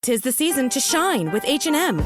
'Tis the season to shine with H&M.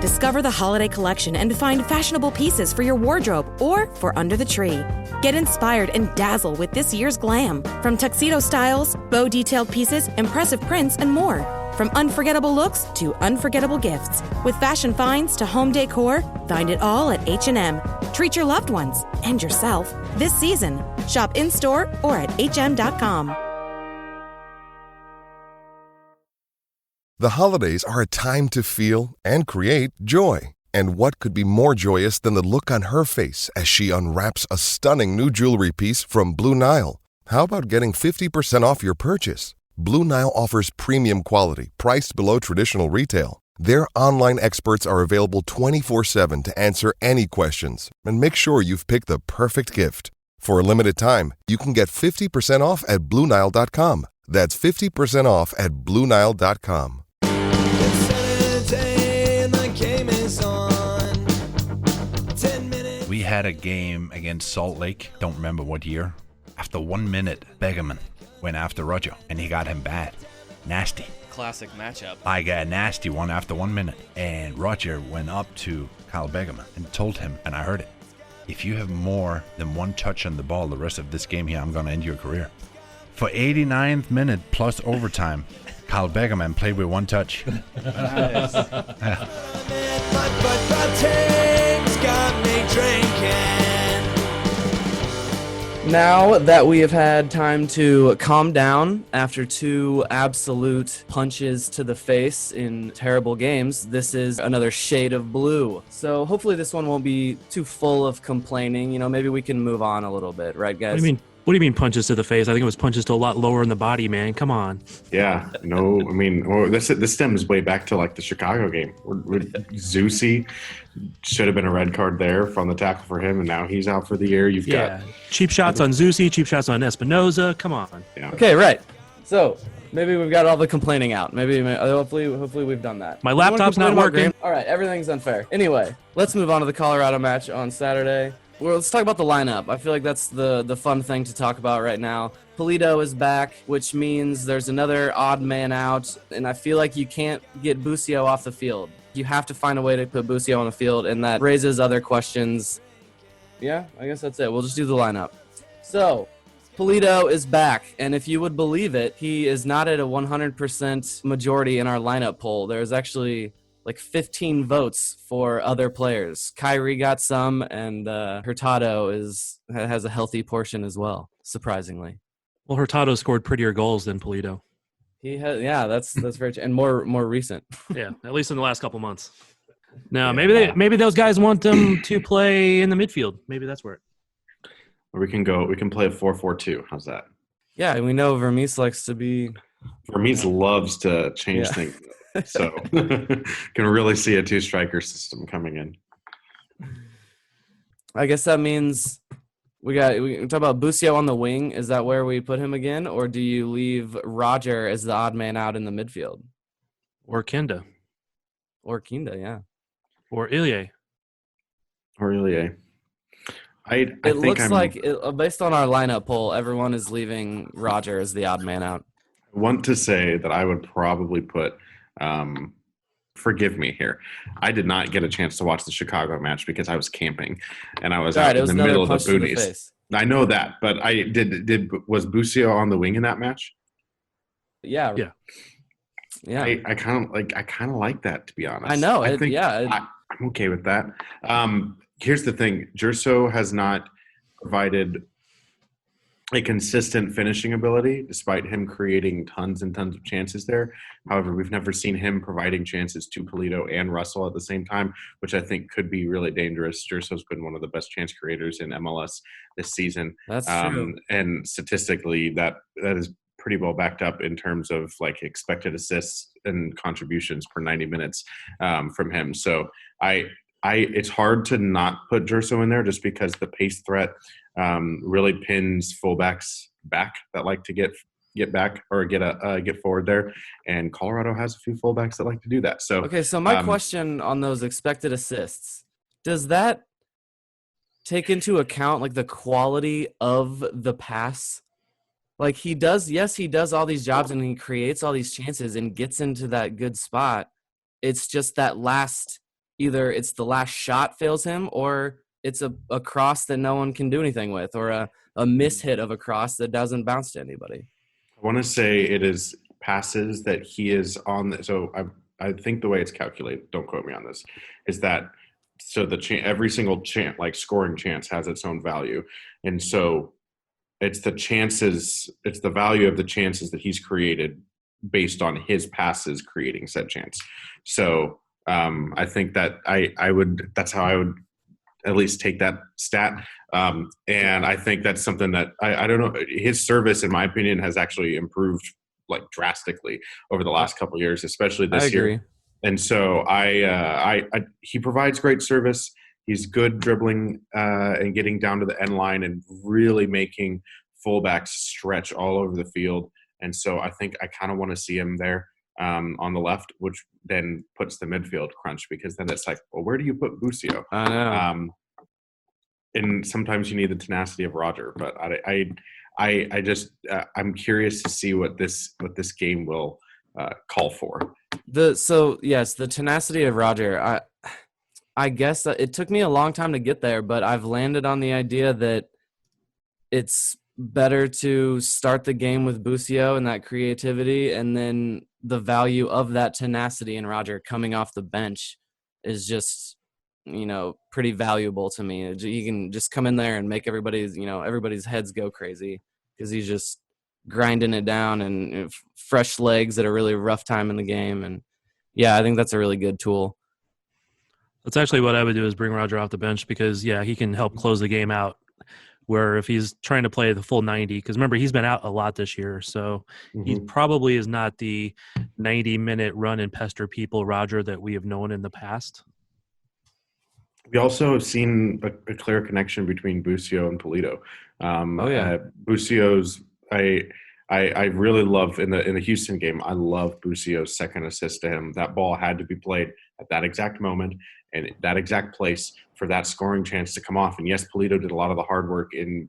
Discover the holiday collection and find fashionable pieces for your wardrobe or for under the tree. Get inspired and dazzle with this year's glam. From tuxedo styles, bow detailed pieces, impressive prints, and more. From unforgettable looks to unforgettable gifts. With fashion finds to home decor, find it all at H&M. Treat your loved ones and yourself this season. Shop in-store or at hm.com. The holidays are a time to feel and create joy. And what could be more joyous than the look on her face as she unwraps a stunning new jewelry piece from Blue Nile? How about getting 50% off your purchase? Blue Nile offers premium quality, priced below traditional retail. Their online experts are available 24/7 to answer any questions and make sure you've picked the perfect gift. For a limited time, you can get 50% off at BlueNile.com. That's 50% off at BlueNile.com. We had a game against Salt Lake, don't remember what year. After 1 minute, Begerman went after Roger, and he got him bad. Nasty. Classic matchup. I got a nasty one after 1 minute. And Roger went up to Kyle Begerman and told him, and I heard it, if you have more than one touch on the ball the rest of this game here, I'm going to end your career. For 89th minute plus overtime, Kyle Begerman played with one touch. Nice. Now that we have had time to calm down after two absolute punches to the face in terrible games, this is another shade of blue. So hopefully this one won't be too full of complaining. You know, maybe we can move on a little bit, right, guys? What do you mean punches to the face? I think it was punches to a lot lower in the body, man. Come on. Yeah, no, I mean, this stems way back to like the Chicago game. Zusi should have been a red card there from the tackle for him, and now he's out for the year. You've got cheap shots on Zusi, cheap shots on Espinoza. Come on. Yeah. Okay, right. So maybe we've got all the complaining out. Hopefully we've done that. My laptop's not working. All right, everything's unfair. Anyway, let's move on to the Colorado match on Saturday. Well, let's talk about the lineup. I feel like that's the fun thing to talk about right now. Pulido is back, which means there's another odd man out, and I feel like you can't get Busio off the field. You have to find a way to put Busio on the field, and that raises other questions. Yeah, I guess that's it. We'll just do the lineup. So, Pulido is back, and if you would believe it, he is not at a 100% majority in our lineup poll. There's actually like 15 votes for other players. Khiry got some, and Hurtado has a healthy portion as well, surprisingly. Well, Hurtado scored prettier goals than Pulido. He has, yeah, that's very and more recent. Yeah, at least in the last couple months. Now, maybe those guys want him to play in the midfield. Maybe that's where. We can play a 4-4-2. How's that? Yeah, and we know Vermees likes to be. Vermees loves to change things. So can really see a two-striker system coming in. I guess that means we talk about Busio on the wing. Is that where we put him again, or do you leave Roger as the odd man out in the midfield? Or Kinda. Yeah. Or Ilya. It looks like, based on our lineup poll, everyone is leaving Roger as the odd man out. I want to say that I would probably put forgive me here. I did not get a chance to watch the Chicago match because I was camping and I was out in the middle of the boonies. I know that, but I was Busio on the wing in that match? Yeah. I kind of like that, to be honest. I know. I'm okay with that. Here's the thing. Gerso has not provided a consistent finishing ability, despite him creating tons and tons of chances there. However, we've never seen him providing chances to Pulido and Russell at the same time, which I think could be really dangerous. Gerso's been one of the best chance creators in MLS this season. That's true. And statistically, that is pretty well backed up in terms of like expected assists and contributions per 90 minutes from him. So it's hard to not put Gerso in there just because the pace threat really pins fullbacks back that like to get back or get forward there, and Colorado has a few fullbacks that like to do that. So so my question on those expected assists, does that take into account like the quality of the pass? Like he does all these jobs and he creates all these chances and gets into that good spot. It's just that either it's the last shot fails him, or it's a cross that no one can do anything with, or a mishit of a cross that doesn't bounce to anybody. I want to say it is passes that he is on. So I think the way it's calculated, don't quote me on this, is that so every single chance, like scoring chance, has its own value, and so it's the value of the chances that he's created based on his passes creating said chance. So I think that that's how I would at least take that stat. And I think that's something that I don't know. His service, in my opinion, has actually improved like drastically over the last couple of years, especially this year. And so he provides great service. He's good dribbling and getting down to the end line and really making fullbacks stretch all over the field. And so I think I kind of want to see him there on the left, which then puts the midfield crunch, because then it's like, well, where do you put Busio? I know. And sometimes you need the tenacity of Roger, but I just I'm curious to see what this game will call for. The tenacity of Roger. I guess that it took me a long time to get there, but I've landed on the idea that it's better to start the game with Busio and that creativity, and then the value of that tenacity in Roger coming off the bench is just, pretty valuable to me. He can just come in there and make everybody's heads go crazy because he's just grinding it down and fresh legs at a really rough time in the game. And yeah, I think that's a really good tool. That's actually what I would do, is bring Roger off the bench, because he can help close the game out. Where if he's trying to play the full 90, because remember, he's been out a lot this year, so he probably is not the 90-minute run and pester people Roger that we have known in the past. We also have seen a clear connection between Busio and Pulido. Busio's I really love in the Houston game. I love Busio's second assist to him. That ball had to be played at that exact moment and that exact place for that scoring chance to come off. And yes, Pulido did a lot of the hard work in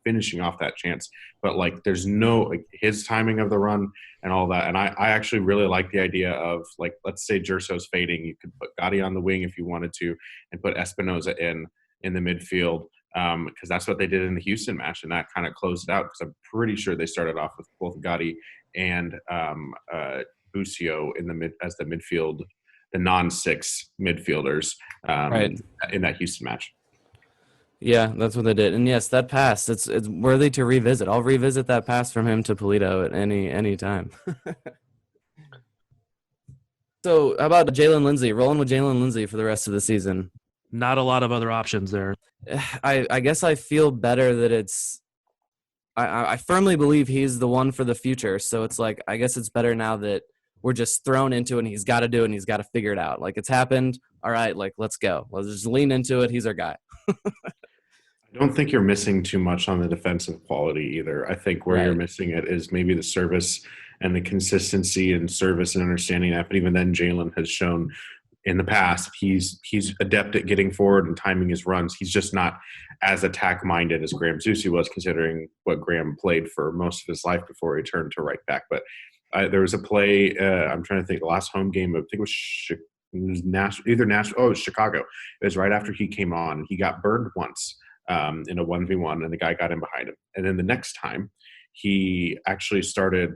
finishing off that chance. But there's no his timing of the run and all that. And I actually really like the idea of let's say Gerso's fading, you could put Gotti on the wing if you wanted to, and put Espinoza in the midfield. Because that's what they did in the Houston match, and that kind of closed it out, because I'm pretty sure they started off with both Gotti and Busio as the midfield, the non-6 midfielders in that Houston match. Yeah, that's what they did. And yes, that pass, it's worthy to revisit. I'll revisit that pass from him to Pulido at any time. So how about Jalen Lindsey? Rolling with Jalen Lindsey for the rest of the season. Not a lot of other options there. I guess I feel better that I firmly believe he's the one for the future. So it's I guess it's better now that we're just thrown into it and he's got to do it and he's got to figure it out. It's happened. All right, let's go. Let's just lean into it. He's our guy. I don't think you're missing too much on the defensive quality either. I think where you're missing it is maybe the service and the consistency and service and understanding that. But even then, Jalen has shown in the past he's adept at getting forward and timing his runs. He's just not as attack minded as Graham Zusi was, considering what Graham played for most of his life before he turned to right back. But there was a play, I'm trying to think, the last home game, I think it was Chicago. It was right after he came on, and he got burned once in a 1v1, and the guy got in behind him. And then the next time he actually started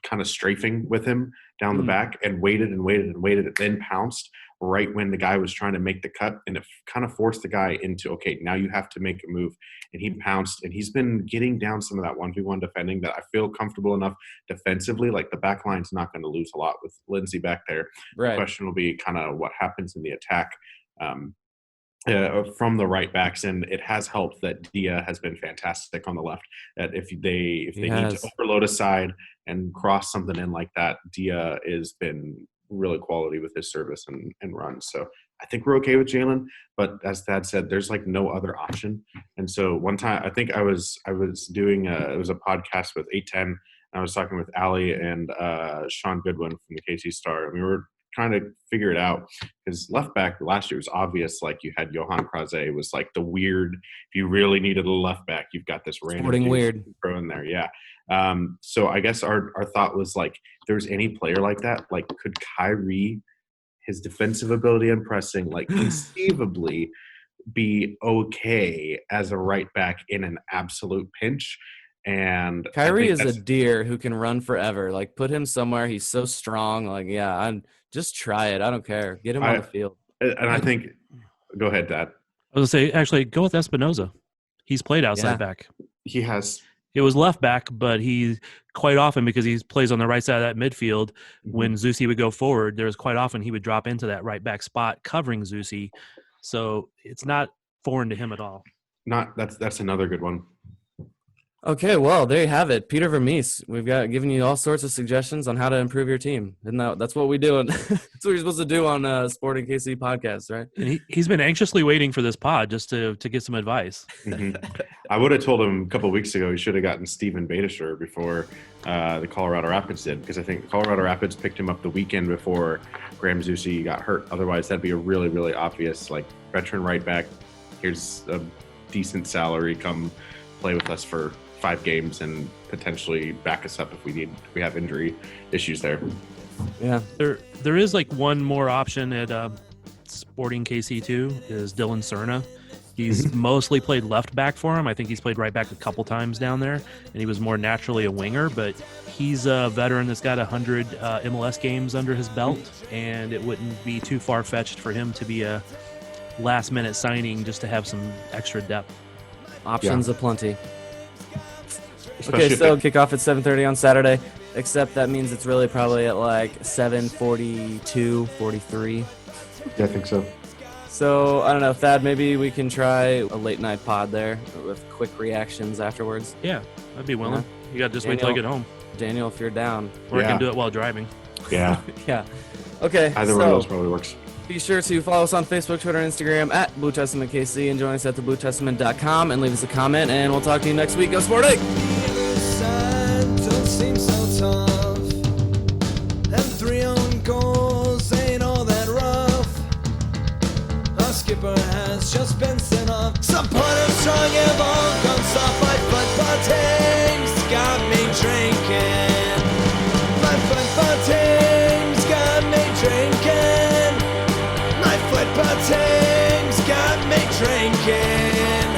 kind of strafing with him down the back and waited and then pounced right when the guy was trying to make the cut, and it kind of forced the guy into, okay, now you have to make a move. And he pounced, and he's been getting down some of that 1v1 defending that I feel comfortable enough defensively. The back line's not going to lose a lot with Lindsey back there. Right. The question will be kind of what happens in the attack from the right backs, and it has helped that Dia has been fantastic on the left. That if they need to overload a side and cross something in like that, Dia has been really quality with his service and runs. So I think we're okay with Jalen, but as Thad said, there's no other option. And so one time, I think I was doing it was a podcast with 810. I was talking with Allie and Sean Goodwin from the KC Star, and we were trying to figure it out. Because left back last year was obvious. Like you had Johan Krause was like the weird. If you really needed a left back, you've got this random Sporting weird throw in there. Yeah. So I guess our thought was like, if there's any player like that, like could Khiry, his defensive ability and pressing, like conceivably be okay as a right back in an absolute pinch? And Khiry is a deer who can run forever. Like, put him somewhere. He's so strong. Like, yeah, just try it. I don't care. Get him on the field. And I think, go ahead, Dad. I was going to say, actually, go with Espinoza. He's played outside back. He has. It was left back, but he quite often, because he plays on the right side of that midfield, when Zusi would go forward, there was quite often he would drop into that right back spot covering Zusi. So it's not foreign to him at all. That's another good one. Okay, well, there you have it. Peter Vermees. We've given you all sorts of suggestions on how to improve your team. That's what we do. That's what you're supposed to do on Sporting KC podcast, right? And he's been anxiously waiting for this pod just to get some advice. I would have told him a couple of weeks ago he should have gotten Steven Beitashour before the Colorado Rapids did, because I think Colorado Rapids picked him up the weekend before Graham Zusi got hurt. Otherwise, that'd be a really, really obvious, like, veteran right back. Here's a decent salary. Come play with us for 5 games and potentially back us up if we have injury issues there. Yeah. There is like one more option at Sporting KC2 is Dylan Cerna. He's mostly played left back for him. I think he's played right back a couple times down there, and he was more naturally a winger, but he's a veteran that's got 100 MLS games under his belt, and it wouldn't be too far-fetched for him to be a last-minute signing just to have some extra depth. Options aplenty. Okay, so kickoff at 7:30 on Saturday, except that means it's really probably at like 7:42, 43. Yeah, I think so. So, I don't know, Thad, maybe we can try a late-night pod there with quick reactions afterwards. Yeah, I'd be willing. Yeah. You got to just wait till I get home. Daniel, if you're down. Or I can do it while driving. Yeah. Yeah. Okay, Either one of those probably works. Be sure to follow us on Facebook, Twitter, and Instagram at Blue Testament KC, and join us at thebluetestament.com and leave us a comment, and we'll talk to you next week. Go Sporting! Don't seem so tough, and 3 own goals ain't all that rough. Our skipper has just been sent off. Supporters strong and ball gone soft. My football team's got me drinking. My football team's got me drinking. My football team's got me drinking.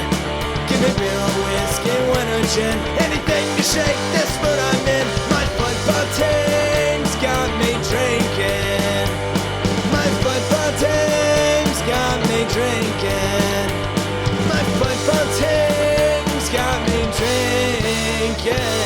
Give me beer or whiskey, wine or gin, anything to shake this mood I'm in. My football team's got me drinking. My football team's got me drinking. My football team's got me drinking.